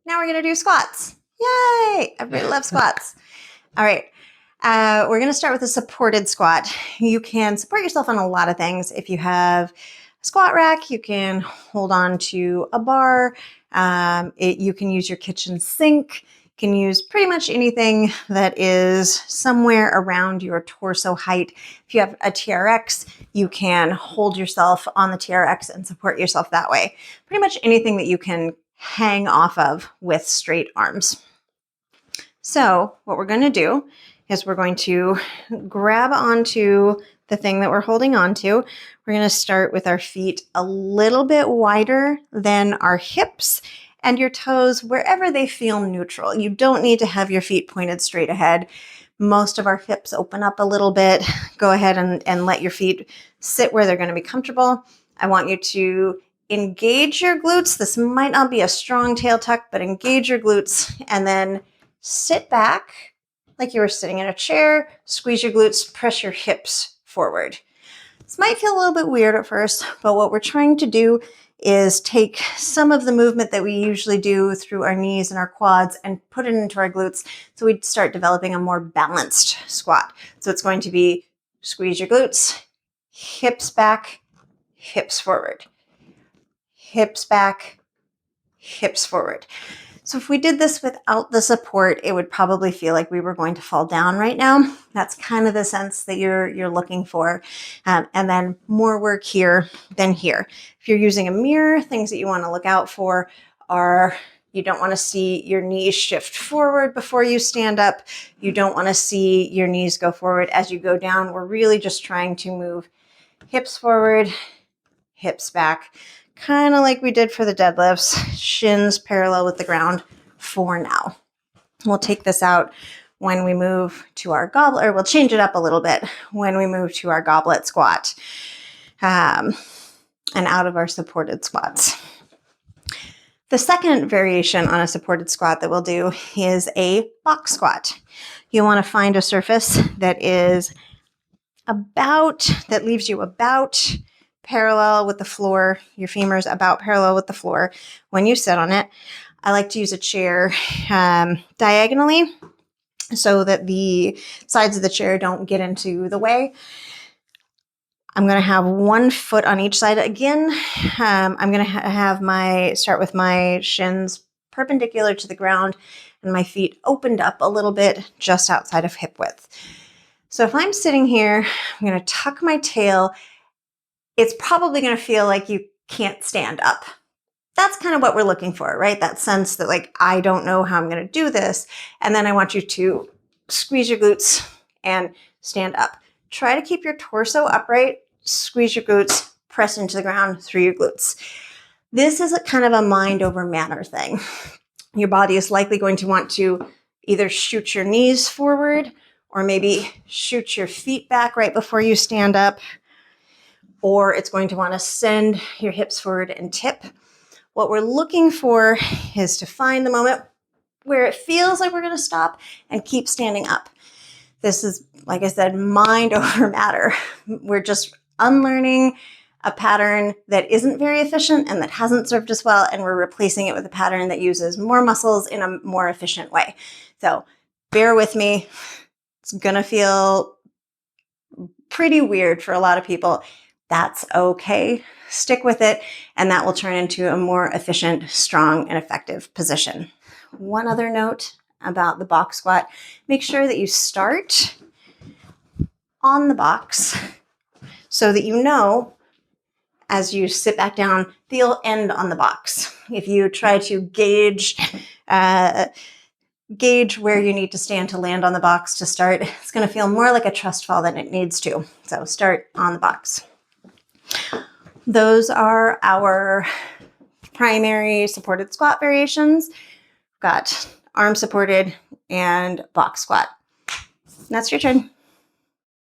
Now we're going to do squats. Yay! Everybody loves squats. All right. We're going to start with a supported squat. You can support yourself on a lot of things. If you have a squat rack, you can hold on to a bar. You can use your kitchen sink. You can use pretty much anything that is somewhere around your torso height. If you have a TRX, you can hold yourself on the TRX and support yourself that way. Pretty much anything that you can hang off of with straight arms. So what we're going to do is we're going to grab onto the thing that we're holding on to. We're going to start with our feet a little bit wider than our hips and your toes wherever they feel neutral. You don't need to have your feet pointed straight ahead. Most of our hips open up a little bit. Go ahead and let your feet sit where they're going to be comfortable. I want you to engage your glutes. This might not be a strong tail tuck, but engage your glutes and then sit back like you were sitting in a chair, squeeze your glutes, press your hips forward. This might feel a little bit weird at first, but what we're trying to do is take some of the movement that we usually do through our knees and our quads and put it into our glutes so we start developing a more balanced squat. So it's going to be squeeze your glutes, hips back, hips forward, hips back, hips forward. So if we did this without the support, it would probably feel like we were going to fall down right now. That's kind of the sense that you're looking for. And then more work here than here. If you're using a mirror, things that you want to look out for are you don't want to see your knees shift forward before you stand up. You don't want to see your knees go forward as you go down. We're really just trying to move hips forward, hips back. Kind of like we did for the deadlifts, shins parallel with the ground for now. We'll take this out when we move to our goblet, or we'll change it up a little bit when we move to our goblet squat and out of our supported squats. The second variation on a supported squat that we'll do is a box squat. You want to find a surface that leaves you about parallel with the floor. Your femurs about parallel with the floor when you sit on it. I like to use a chair diagonally so that the sides of the chair don't get into the way. I'm going to have one foot on each side. Again, I'm going to start with my shins perpendicular to the ground and my feet opened up a little bit just outside of hip width. So if I'm sitting here, I'm going to tuck my tail. It's probably going to feel like you can't stand up. That's kind of what we're looking for, right? That sense that like, I don't know how I'm going to do this. And then I want you to squeeze your glutes and stand up. Try to keep your torso upright, squeeze your glutes, press into the ground through your glutes. This is a kind of a mind over matter thing. Your body is likely going to want to either shoot your knees forward or maybe shoot your feet back right before you stand up. Or it's going to want to send your hips forward and tip. What we're looking for is to find the moment where it feels like we're going to stop and keep standing up. This is, like I said, mind over matter. We're just unlearning a pattern that isn't very efficient and that hasn't served us well, and we're replacing it with a pattern that uses more muscles in a more efficient way. So bear with me. It's going to feel pretty weird for a lot of people. That's okay. Stick with it, and that will turn into a more efficient, strong, and effective position. One other note about the box squat, make sure that you start on the box so that you know as you sit back down, you'll end on the box. If you try to gauge where you need to stand to land on the box to start, it's going to feel more like a trust fall than it needs to. So start on the box. Those are our primary supported squat variations. We've got arm supported and box squat. That's your turn.